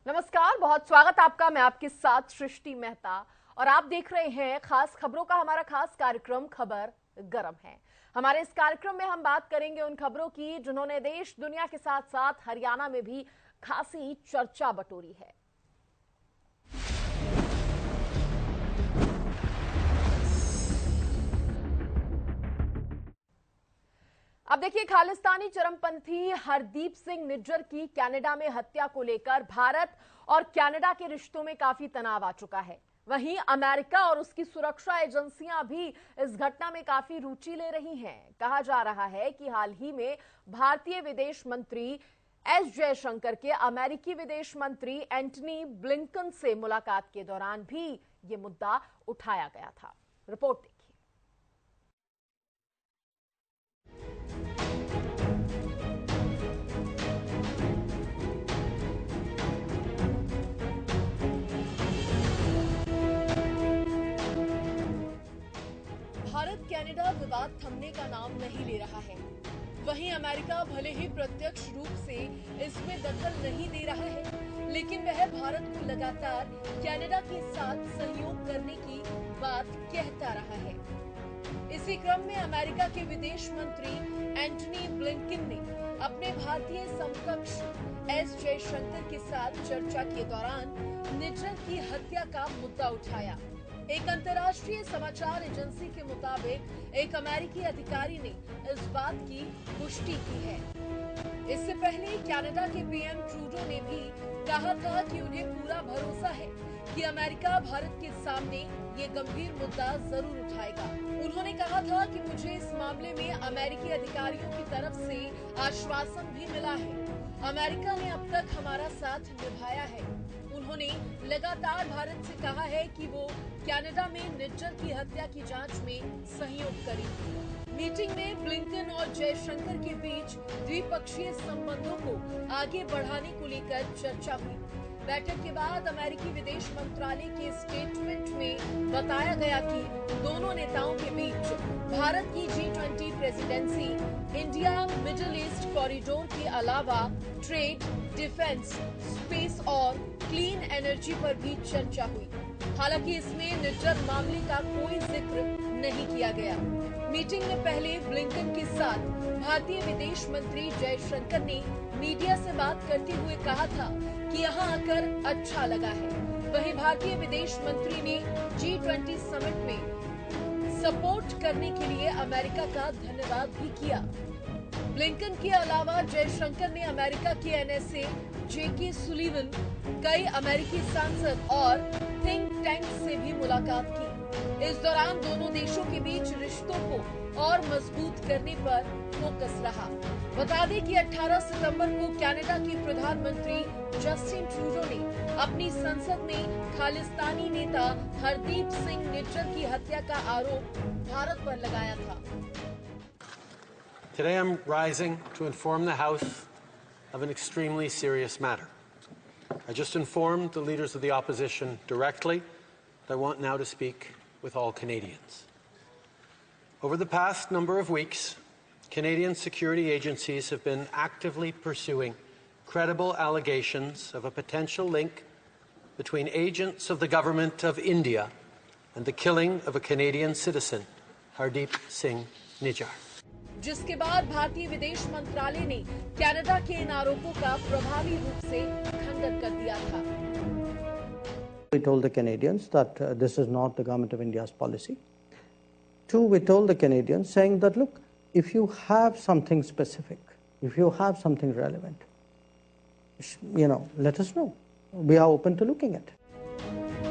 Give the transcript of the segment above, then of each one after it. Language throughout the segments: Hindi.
नमस्कार, बहुत स्वागत आपका। मैं आपके साथ सृष्टि मेहता और आप देख रहे हैं खास खबरों का हमारा खास कार्यक्रम खबर गरम है। हमारे इस कार्यक्रम में हम बात करेंगे उन खबरों की जिन्होंने देश दुनिया के साथ साथ हरियाणा में भी खासी चर्चा बटोरी है। अब देखिए, खालिस्तानी चरमपंथी हरदीप सिंह निज्जर की कनाडा में हत्या को लेकर भारत और कनाडा के रिश्तों में काफी तनाव आ चुका है। वहीं अमेरिका और उसकी सुरक्षा एजेंसियां भी इस घटना में काफी रुचि ले रही हैं। कहा जा रहा है कि हाल ही में भारतीय विदेश मंत्री एस जयशंकर के अमेरिकी विदेश मंत्री एंटनी ब्लिंकन से मुलाकात के दौरान भी ये मुद्दा उठाया गया था। रिपोर्ट देखिए। भारत कनाडा विवाद थमने का नाम नहीं ले रहा है। वहीं अमेरिका भले ही प्रत्यक्ष रूप से इसमें दखल नहीं दे रहा है, लेकिन वह भारत को लगातार कनाडा के साथ सहयोग करने की बात कहता रहा है। इसी क्रम में अमेरिका के विदेश मंत्री एंटनी ब्लिंकन ने अपने भारतीय समकक्ष एस जयशंकर के साथ चर्चा के दौरान निज्जर की हत्या का मुद्दा उठाया। एक अंतर्राष्ट्रीय समाचार एजेंसी के मुताबिक एक अमेरिकी अधिकारी ने इस बात की पुष्टि की है। इससे पहले कनाडा के पीएम ट्रूडो ने भी कहा था कि उन्हें पूरा भरोसा है कि अमेरिका भारत के सामने ये गंभीर मुद्दा जरूर उठाएगा। उन्होंने कहा था कि मुझे इस मामले में अमेरिकी अधिकारियों की तरफ से आश्वासन भी मिला है। अमेरिका ने अब तक हमारा साथ निभाया है। उन्होंने लगातार भारत से कहा है कि वो कनाडा में निज्जर की हत्या की जांच में सहयोग करें। मीटिंग में ब्लिंकन और जयशंकर के बीच द्विपक्षीय संबंधों को आगे बढ़ाने को लेकर चर्चा हुई। बैठक के बाद अमेरिकी विदेश मंत्रालय के स्टेटमेंट में बताया गया कि दोनों नेताओं के बीच भारत की G20 presidency, India middle east corridor के अलावा ट्रेड, डिफेंस, स्पेस और क्लीन एनर्जी पर भी चर्चा हुई। हालांकि इसमें निज्जर मामले का कोई जिक्र नहीं किया गया। मीटिंग में पहले ब्लिंकन के साथ भारतीय विदेश मंत्री जयशंकर ने मीडिया से बात करते हुए कहा था कि यहाँ आकर अच्छा लगा है। वहीं भारतीय विदेश मंत्री ने G20 समिट में सपोर्ट करने के लिए अमेरिका का धन्यवाद भी किया। ब्लिंकन के अलावा जयशंकर ने अमेरिका के NSA जेके सुलिवन, कई अमेरिकी सांसद और थिंक टैंक से भी मुलाकात की। इस दौरान दोनों देशों के बीच रिश्तों को और मजबूत करने पर फोकस रहा। बता दें कि 18 सितंबर को कनाडा के प्रधानमंत्री जस्टिन ट्रूडो ने अपनी संसद में खालिस्तानी नेता हरदीप सिंह निज्जर की हत्या का आरोप भारत पर लगाया था। Today I'm rising to inform the House of an extremely serious matter. I just informed the leaders of the opposition directly that I want now to speak with all Canadians. Over the past number of weeks, Canadian security agencies have been actively pursuing credible allegations of a potential link between agents of the government of India and the killing of a Canadian citizen, Hardeep Singh Nijjar. जिसके बाद भारतीय विदेश मंत्रालय ने कनाडा के इन आरोपों का प्रभावी रूप से खंडन कर दिया था। We told the Canadians that this is not the government of India's policy. Two, we told the Canadians saying that, look, if you have something specific, if you have something relevant, let us know. We are open to looking at it.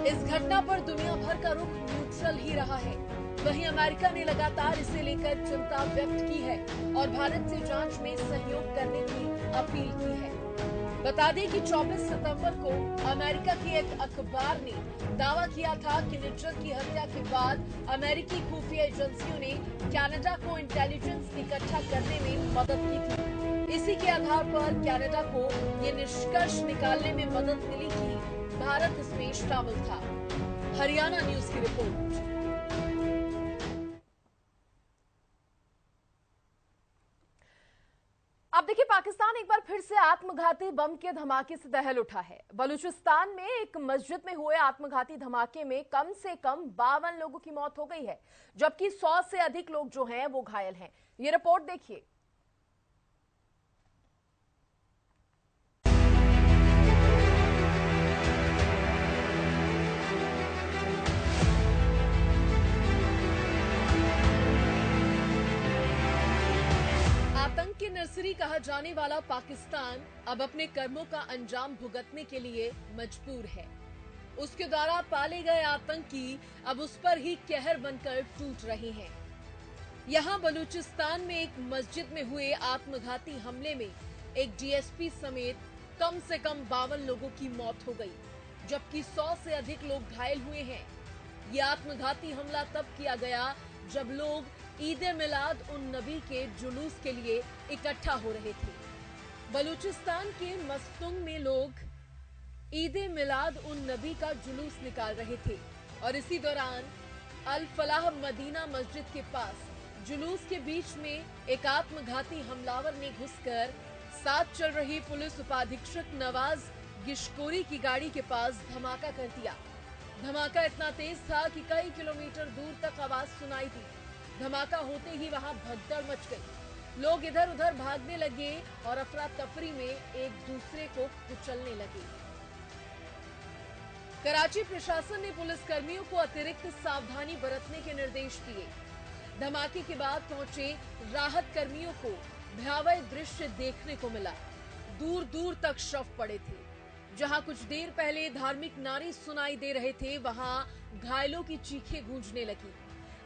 इस घटना पर दुनिया भर का रुख न्यूट्रल ही रहा है। वहीं अमेरिका ने लगातार इसे लेकर चिंता व्यक्त की है और भारत से जांच में सहयोग करने की अपील की है। बता दें कि 24 सितंबर को अमेरिका के एक अखबार ने दावा किया था कि निज्जर की हत्या के बाद अमेरिकी खुफिया एजेंसियों ने कनाडा को इंटेलिजेंस इकट्ठा करने में मदद की थी। इसी के आधार पर कनाडा को ये निष्कर्ष निकालने में मदद मिली कि भारत इसमें शामिल था। हरियाणा न्यूज की रिपोर्ट। अब अब देखिए, पाकिस्तान एक बार फिर से आत्मघाती बम के धमाके से दहल उठा है। बलूचिस्तान में एक मस्जिद में हुए आत्मघाती धमाके में कम से कम 52 लोगों की मौत हो गई है, जबकि 100 से अधिक लोग जो हैं वो घायल हैं। ये रिपोर्ट देखिए। आतंक की नर्सरी कहा जाने वाला पाकिस्तान अब अपने कर्मों का अंजाम भुगतने के लिए मजबूर है। उसके द्वारा पाले गए आतंकी अब उस पर ही कहर बनकर टूट रहे हैं। यहां बलूचिस्तान में एक मस्जिद में हुए आत्मघाती हमले में एक डीएसपी समेत कम से कम 52 लोगों की मौत हो गई, जबकि 100 से अधिक लोग घायल हुए हैं। ये आत्मघाती हमला तब किया गया जब लोग ईद मिलाद उन नबी के जुलूस के लिए इकट्ठा हो रहे थे। बलूचिस्तान के मस्तुंग में लोग ईद मिलाद उन नबी का जुलूस निकाल रहे थे और इसी दौरान अल फलाह मदीना मस्जिद के पास जुलूस के बीच में एक आत्मघाती हमलावर ने घुसकर साथ चल रही पुलिस उपाधीक्षक नवाज गिशकोरी की गाड़ी के पास धमाका कर दिया। धमाका इतना तेज था कि कई किलोमीटर दूर तक आवाज सुनाई दी। धमाका होते ही वहां भगदड़ मच गई। लोग इधर उधर भागने लगे और अफरा तफरी में एक दूसरे को कुचलने लगे। कराची प्रशासन ने पुलिस कर्मियों को अतिरिक्त सावधानी बरतने के निर्देश दिए। धमाके के बाद पहुंचे राहत कर्मियों को भयावह दृश्य देखने को मिला। दूर दूर तक शव पड़े थे। जहां कुछ देर पहले धार्मिक नारे सुनाई दे रहे थे, वहां घायलों की चीखें गूंजने लगी।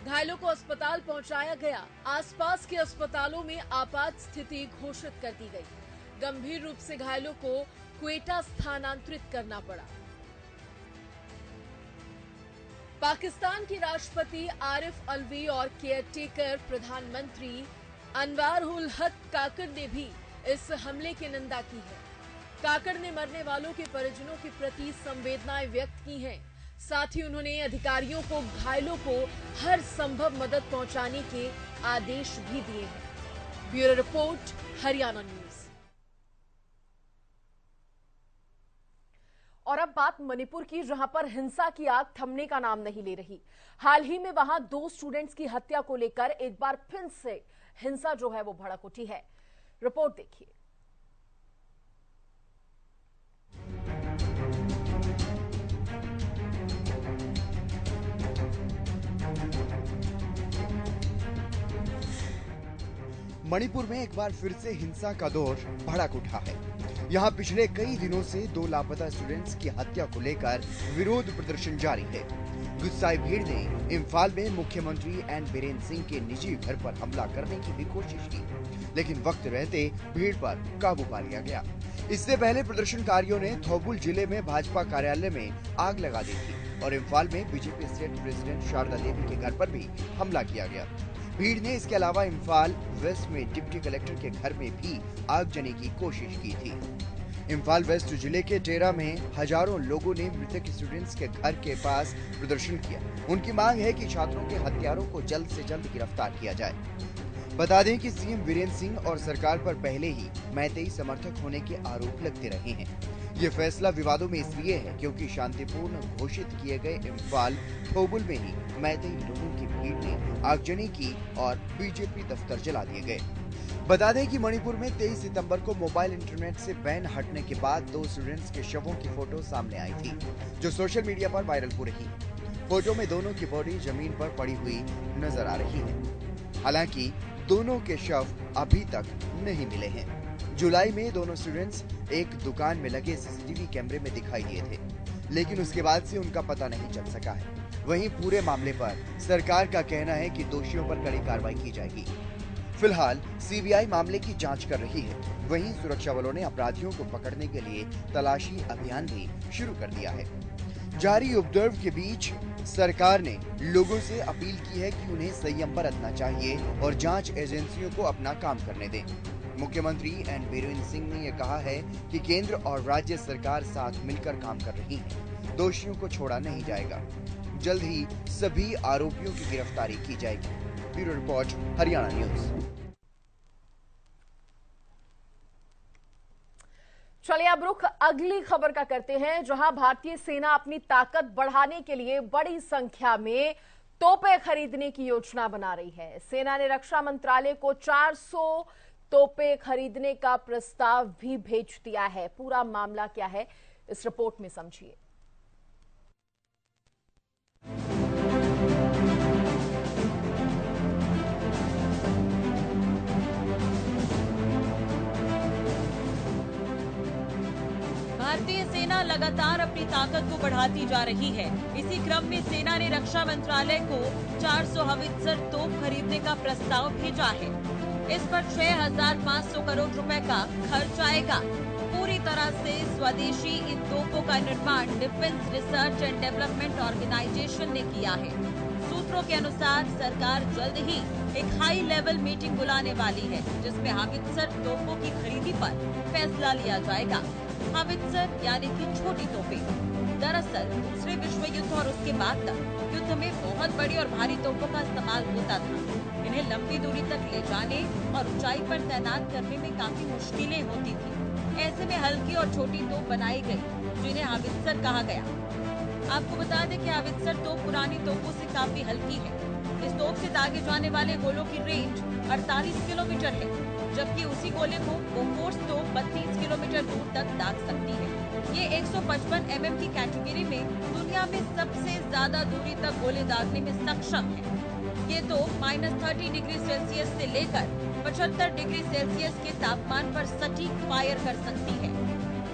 घायलों को अस्पताल पहुंचाया गया। आसपास के अस्पतालों में आपात स्थिति घोषित कर दी गई। गंभीर रूप से घायलों को क्वेटा स्थानांतरित करना पड़ा। पाकिस्तान के राष्ट्रपति आरिफ अलवी और केयरटेकर प्रधानमंत्री अनवार उल हक काकड़ ने भी इस हमले की निंदा की है। काकड़ ने मरने वालों के परिजनों के प्रति संवेदनाएं व्यक्त की हैं। साथ ही उन्होंने अधिकारियों को घायलों को हर संभव मदद पहुंचाने के आदेश भी दिए हैं। Bureau report, Haryana news. और अब बात मणिपुर की, जहां पर हिंसा की आग थमने का नाम नहीं ले रही। हाल ही में वहां 2 स्टूडेंट्स की हत्या को लेकर एक बार फिर से हिंसा जो है वो भड़क उठी है। रिपोर्ट देखिए। मणिपुर में एक बार फिर से हिंसा का दौर भड़क उठा है। यहाँ पिछले कई दिनों से 2 लापता स्टूडेंट्स की हत्या को लेकर विरोध प्रदर्शन जारी है। गुस्साई भीड़ ने इम्फाल में मुख्यमंत्री एन बीरेन सिंह के निजी घर पर हमला करने की भी कोशिश की, लेकिन वक्त रहते भीड़ पर काबू पा लिया गया। इससे पहले प्रदर्शनकारियों ने थौबुल जिले में भाजपा कार्यालय में आग लगा दी थी और इम्फाल में बीजेपी स्टेट प्रेसिडेंट शारदा देवी के घर पर भी हमला किया गया। भीड़ ने इसके अलावा इम्फाल वेस्ट में डिप्टी कलेक्टर के घर में भी आगजनी की कोशिश की थी। इम्फाल वेस्ट जिले के टेरा में हजारों लोगों ने मृतक स्टूडेंट्स के घर के पास प्रदर्शन किया। उनकी मांग है कि छात्रों के हत्यारों को जल्द से जल्द गिरफ्तार किया जाए। बता दें कि सीएम बीरेन सिंह और सरकार पर पहले ही मैतेई समर्थक होने के आरोप लगते रहे हैं। ये फैसला विवादों में इसलिए है क्योंकि शांतिपूर्ण घोषित किए गए इम्फाल थौबुल में ही मैतेई लोगों की भीड़ ने आगजनी की और बीजेपी दफ्तर जला दिए गए। बता दें कि मणिपुर में 23 सितंबर को मोबाइल इंटरनेट से बैन हटने के बाद 2 स्टूडेंट्स के शवों की फोटो सामने आई थी, जो सोशल मीडिया पर वायरल हो रही है। फोटो में दोनों की बॉडी जमीन पर पड़ी हुई नजर आ रही है। हालांकि दोनों के शव अभी तक नहीं मिले हैं। जुलाई में दोनों स्टूडेंट्स एक दुकान में लगे सीसीटीवी कैमरे में दिखाई दिए थे, लेकिन उसके बाद से उनका पता नहीं चल सका है। वहीं पूरे मामले पर सरकार का कहना है कि दोषियों पर कड़ी कार्रवाई की जाएगी। फिलहाल सीबीआई मामले की जांच कर रही है। वहीं सुरक्षा बलों ने अपराधियों को पकड़ने के लिए तलाशी अभियान भी शुरू कर दिया है। जारी उपद्रव के बीच सरकार ने लोगों से अपील की है कि उन्हें संयम बरतना चाहिए और जांच एजेंसियों को अपना काम करने दें। मुख्यमंत्री एन बीरेन सिंह ने यह कहा है कि केंद्र और राज्य सरकार साथ मिलकर काम कर रही है। दोषियों को छोड़ा नहीं जाएगा। जल्द ही सभी आरोपियों की गिरफ्तारी की जाएगी। Bureau report, Haryana news. चलिए अब रुख अगली खबर का करते हैं, जहां भारतीय सेना अपनी ताकत बढ़ाने के लिए बड़ी संख्या में तोपें खरीदने की योजना बना रही है। सेना ने रक्षा मंत्रालय को 400 तोपें खरीदने का प्रस्ताव भी भेज दिया है। पूरा मामला क्या है, इस रिपोर्ट में समझिए। भारतीय सेना लगातार अपनी ताकत को बढ़ाती जा रही है। इसी क्रम में सेना ने रक्षा मंत्रालय को 400 हवित्जर तोप खरीदने का प्रस्ताव भेजा है। इस पर 6,500 करोड़ रुपए का खर्च आएगा। पूरी तरह से स्वदेशी इन तोपों का निर्माण defence research and development organisation ने किया है। सूत्रों के अनुसार सरकार जल्द ही एक हाई लेवल मीटिंग बुलाने वाली है, जिसमें हावित्जर तोपों की खरीदी पर फैसला लिया जाएगा। हावित्जर यानी कि छोटी तोपें दरअसल दूसरे विश्व युद्ध और उसके बाद तक युद्ध में बहुत बड़ी और भारी तोपों का इस्तेमाल होता था। इन्हें लंबी दूरी तक ले जाने और ऊंचाई पर तैनात करने में काफी मुश्किलें होती थी। ऐसे में हल्की और छोटी तोप बनाई गई, जिन्हें हावित्जर कहा गया। आपको बता दें कि हावित्जर तोप पुरानी तोपों से काफी हल्की है। इस तोप से दागे जाने वाले गोलों की रेंज 48 किलोमीटर है, जबकि उसी गोले को बोफोर्स तोप 32 किलोमीटर दूर तक दाग सकती है। ये 155 mm की कैटेगरी में दुनिया में सबसे ज्यादा दूरी तक गोले दागने में सक्षम है। ये तोप -30 डिग्री सेल्सियस से लेकर 75 डिग्री सेल्सियस के तापमान पर सटीक फायर कर सकती है।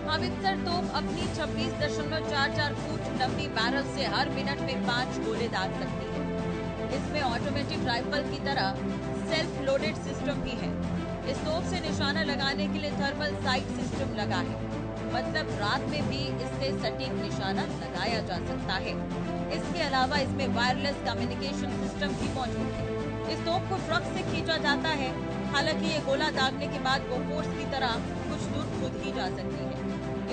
हावित्जर तोप अपनी 26.44 फुट लंबी बैरल से हर मिनट में 5 गोले दाग सकती है। इसमें ऑटोमेटिक राइफल की तरह सेल्फ लोडेड सिस्टम भी है। इस तोप से निशाना लगाने के लिए थर्मल साइट सिस्टम लगा है, मतलब रात में भी इससे सटीक निशाना लगाया जा सकता है। इसके अलावा इसमें वायरलेस कम्युनिकेशन सिस्टम भी मौजूद है। इस तोप को ट्रक से खींचा जाता है। हालांकि ये गोला दागने के बाद बोफोर्स की तरह कुछ दूर खुद ही जा सकती है।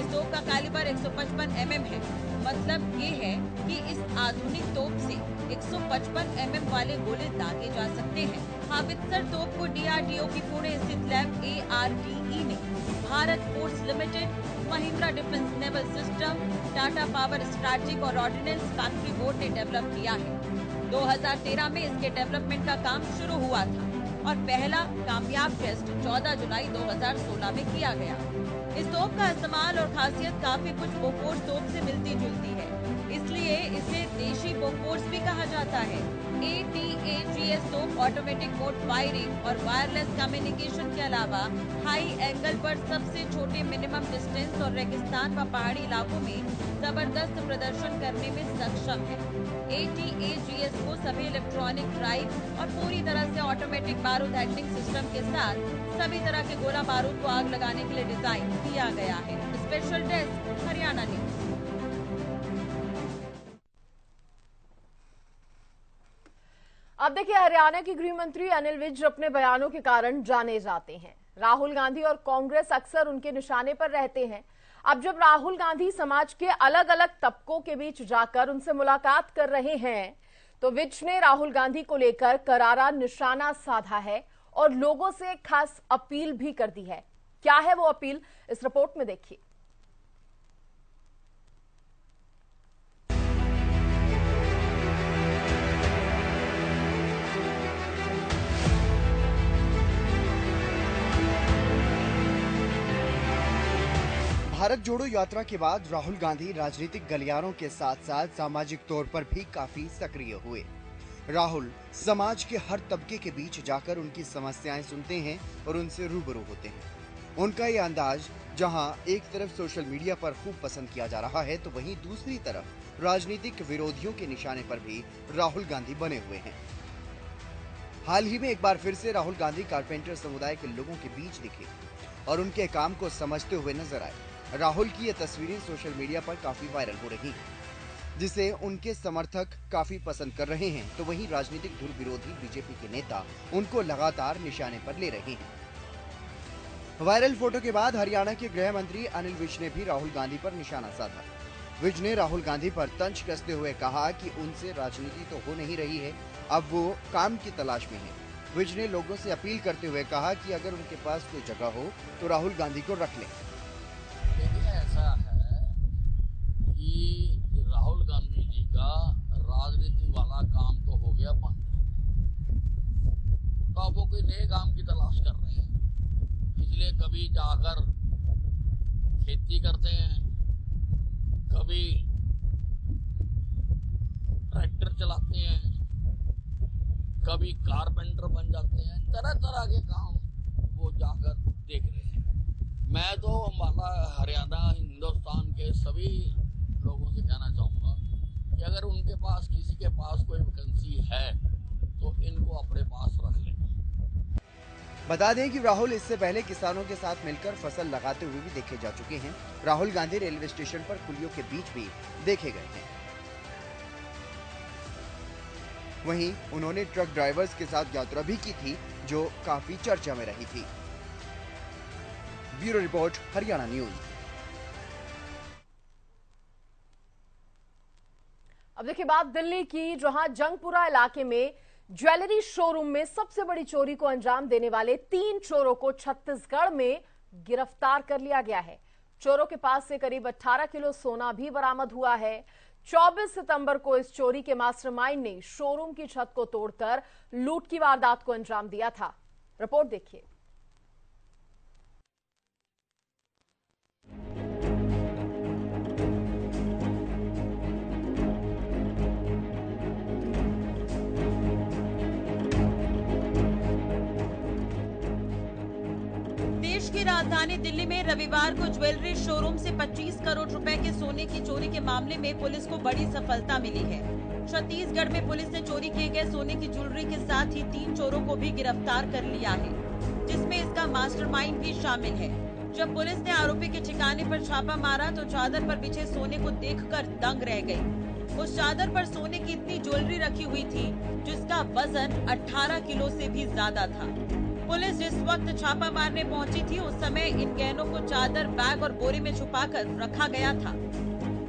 इस तोप का कैलिबर 155 mm है, मतलब ये है कि इस आधुनिक तोप से 155 mm वाले गोले दागे जा सकते हैं। हावित्जर तोप को DRDO की पुणे स्थित लैब ARDE ने Bharat force limited, Mahindra defence naval system, Tata power strategic और ऑर्डिनेंस फैक्ट्री बोर्ड ने डेवलप किया है। 2013 में इसके डेवलपमेंट का काम शुरू हुआ था और पहला कामयाब टेस्ट 14 जुलाई 2016 में किया गया। इस तोप का इस्तेमाल और खासियत काफी कुछ बोफोर्स तोप से मिलती जुलती है, इसलिए इसे देशी बोफोर्स भी कहा जाता है। ATAGS तोप ऑटोमेटिक मोड फायरिंग और वायरलेस कम्युनिकेशन के अलावा हाई एंगल पर सबसे छोटे मिनिमम डिस्टेंस और रेगिस्तान व पहाड़ी इलाकों में जबरदस्त प्रदर्शन करने में सक्षम है। ATAGS को सभी इलेक्ट्रॉनिक ड्राइव और पूरी तरह से ऑटोमेटिक बारूद हैंडलिंग सिस्टम के साथ सभी तरह के गोला बारूद को आग लगाने के लिए डिजाइन किया गया है। Special desk, Haryana news. अब देखिए, हरियाणा के गृह मंत्री अनिल विज अपने बयानों के कारण जाने जाते हैं। राहुल गांधी और कांग्रेस अक्सर उनके निशाने पर रहते हैं। अब जब राहुल गांधी समाज के अलग अलग तबकों के बीच जाकर उनसे मुलाकात कर रहे हैं, तो विज ने राहुल गांधी को लेकर करारा निशाना साधा है और लोगों से एक खास अपील भी कर दी है। क्या है वो अपील, इस रिपोर्ट में देखिए। भारत जोड़ो यात्रा के बाद राहुल गांधी राजनीतिक गलियारों के साथ साथ सामाजिक तौर पर भी काफी सक्रिय हुए। राहुल समाज के हर तबके के बीच जाकर उनकी समस्याएं सुनते हैं और उनसे रूबरू होते हैं। उनका ये अंदाज जहां एक तरफ सोशल मीडिया पर खूब पसंद किया जा रहा है, तो वहीं दूसरी तरफ राजनीतिक विरोधियों के निशाने पर भी राहुल गांधी बने हुए हैं। हाल ही में एक बार फिर से राहुल गांधी कारपेंटर समुदाय के लोगों के बीच दिखे और उनके काम को समझते हुए नजर आए। राहुल की ये तस्वीरें सोशल मीडिया पर काफी वायरल हो रही हैं, जिसे उनके समर्थक काफी पसंद कर रहे हैं, तो वहीं राजनीतिक धुर विरोधी बीजेपी के नेता उनको लगातार निशाने पर ले रहे हैं। वायरल फोटो के बाद हरियाणा के गृह मंत्री अनिल विज ने भी राहुल गांधी पर निशाना साधा। विज ने राहुल गांधी पर तंज कसते हुए कहा कि उनसे राजनीति तो हो नहीं रही है, अब वो काम की तलाश में है। विज ने लोगों से अपील करते हुए कहा कि अगर उनके पास कोई जगह हो तो राहुल गांधी को रख लें। कि राहुल गांधी जी का राजनीति वाला काम तो हो गया बंद, तो अब वो कोई नए काम की तलाश कर रहे हैं। इसलिए कभी जाकर खेती करते हैं, कभी ट्रैक्टर चलाते हैं, कभी कारपेंटर बन जाते हैं, तरह तरह के काम वो जाकर देख रहे हैं। मैं तो अम्बाला, हरियाणा, हिंदुस्तान के सभी लोगों से कहना चाहूँगा कि अगर उनके पास, किसी के पास कोई वैकेंसी है तो इनको अपने पास रख लें। बता दें कि राहुल इससे पहले किसानों के साथ मिलकर फसल लगाते हुए भी देखे जा चुके हैं। राहुल गांधी रेलवे स्टेशन पर पुलियों के बीच भी देखे गए हैं। वहीं उन्होंने ट्रक ड्राइवर्स के साथ यात्रा भी की थी, जो काफी चर्चा में रही थी। Bureau report, Haryana news. अब देखिए बात दिल्ली की, जहां जंगपुरा इलाके में ज्वेलरी शोरूम में सबसे बड़ी चोरी को अंजाम देने वाले 3 चोरों को छत्तीसगढ़ में गिरफ्तार कर लिया गया है। चोरों के पास से करीब 18 किलो सोना भी बरामद हुआ है। 24 सितंबर को इस चोरी के मास्टरमाइंड ने शोरूम की छत को तोड़कर लूट की वारदात को अंजाम दिया था। रिपोर्ट देखिए। देश की राजधानी दिल्ली में रविवार को ज्वेलरी शोरूम से 25 करोड़ रुपए के सोने की चोरी के मामले में पुलिस को बड़ी सफलता मिली है। छत्तीसगढ़ में पुलिस ने चोरी किए गए सोने की ज्वेलरी के साथ ही 3 चोरों को भी गिरफ्तार कर लिया है, जिसमें इसका मास्टरमाइंड भी शामिल है। जब पुलिस ने आरोपी के ठिकाने पर छापा मारा तो चादर पर बिछे सोने को देखकर दंग रह गई। उस चादर पर सोने की इतनी ज्वेलरी रखी हुई थी जिसका वजन 18 किलो से भी ज्यादा था। पुलिस जिस वक्त छापा मारने पहुंची थी उस समय इन गहनों को चादर, बैग और बोरे में छुपाकर रखा गया था।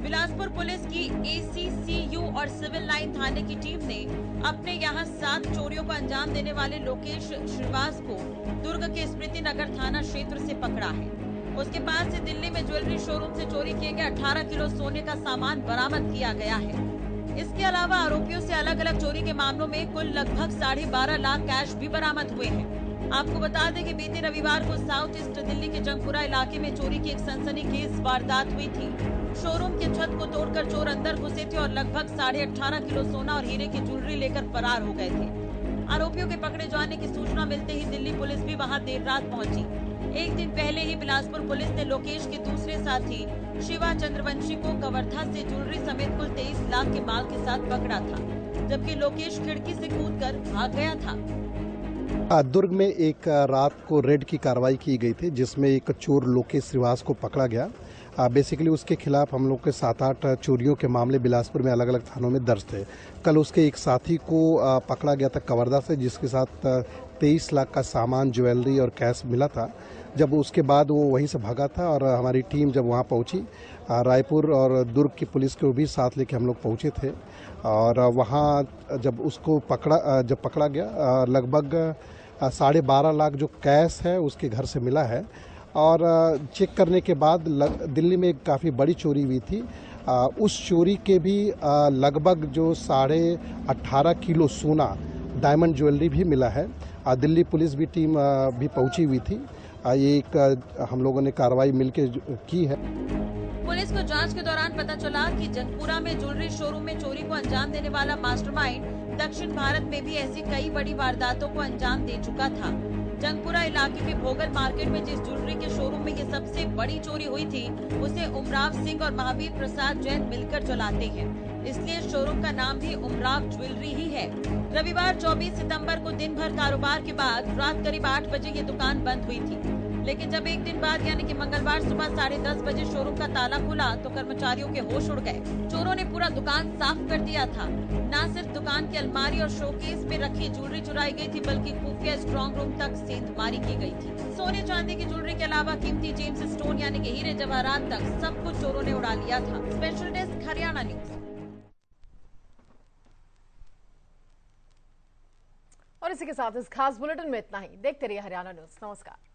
बिलासपुर पुलिस की ACCU और सिविल लाइन थाने की टीम ने अपने यहां 7 चोरियों को अंजाम देने वाले लोकेश श्रीवास को दुर्ग के स्मृति नगर थाना क्षेत्र से पकड़ा है। उसके पास से दिल्ली में ज्वेलरी शोरूम से चोरी किए गए 18 किलो सोने का सामान बरामद किया गया है। इसके अलावा आरोपियों से अलग अलग चोरी के मामलों में कुल लगभग 12.5 लाख कैश भी बरामद हुए हैं। आपको बता दें कि बीते रविवार को साउथ ईस्ट दिल्ली के जंगपुरा इलाके में चोरी की एक सनसनीखेज वारदात हुई थी। शोरूम की छत को तोड़कर चोर अंदर घुसे थे और लगभग 18.5 किलो सोना और हीरे की ज्वेलरी लेकर फरार हो गए थे। आरोपियों के पकड़े जाने की सूचना मिलते ही दिल्ली पुलिस भी वहां देर रात पहुंची। एक दिन पहले ही बिलासपुर पुलिस ने लोकेश के दूसरे साथी शिवा चंद्रवंशी को कवर्धा से ज्वेलरी समेत कुल 23 लाख के माल के साथ पकड़ा था, जबकि लोकेश खिड़की से कूदकर भाग गया था। दुर्ग में एक रात को रेड की कार्रवाई की गई थी, जिसमें एक चोर लोकेश श्रीवास को पकड़ा गया। बेसिकली उसके खिलाफ हम लोग के 7-8 चोरियों के मामले बिलासपुर में अलग अलग थानों में दर्ज थे। कल उसके एक साथी को पकड़ा गया था कवर्धा से, जिसके साथ 23 लाख का सामान, ज्वेलरी और कैश मिला था। जब उसके बाद वो वहीं से भागा था और हमारी टीम जब वहाँ पहुँची, रायपुर और दुर्ग की पुलिस को भी साथ लेके हम लोग पहुँचे थे और वहाँ जब उसको पकड़ा गया, लगभग 12.5 लाख जो कैश है उसके घर से मिला है। और चेक करने के बाद दिल्ली में काफ़ी बड़ी चोरी हुई थी, उस चोरी के भी लगभग जो 18.5 किलो सोना, डायमंड ज्वेलरी भी मिला है। दिल्ली पुलिस भी टीम भी पहुंची हुई थी। ये एक हम लोगों ने कार्रवाई मिलकर की है। पुलिस को जांच के दौरान पता चला कि जंगपुरा में ज्वेलरी शोरूम में चोरी को अंजाम देने वाला मास्टरमाइंड दक्षिण भारत में भी ऐसी कई बड़ी वारदातों को अंजाम दे चुका था। जंगपुरा इलाके के भोगल मार्केट में जिस ज्वेलरी के शोरूम में ये सबसे बड़ी चोरी हुई थी, उसे उमराव सिंह और महावीर प्रसाद जैन मिलकर चलाते हैं, इसलिए शोरूम का नाम भी उमराव ज्वेलरी ही है। रविवार 24 सितंबर को दिन भर कारोबार के बाद रात करीब 8 बजे ये दुकान बंद हुई थी, लेकिन जब एक दिन बाद यानी कि मंगलवार सुबह 10:30 बजे शोरूम का ताला खुला तो कर्मचारियों के होश उड़ गए। चोरों ने पूरा दुकान साफ कर दिया था। न सिर्फ दुकान की अलमारी और शोकेस में रखी ज्वेलरी चुराई गई थी, बल्कि खुफिया स्ट्रॉन्ग रूम तक सेंधमारी की गई थी। सोने चांदी की ज्वेलरी के अलावा कीमती जेम्स स्टोन यानी कि हीरे जवाहरात तक सब कुछ चोरों ने उड़ा लिया था। Special desk, Haryana news. और इसी के साथ इस खास बुलेटिन में इतना ही। देखते रहिए हरियाणा न्यूज। नमस्कार।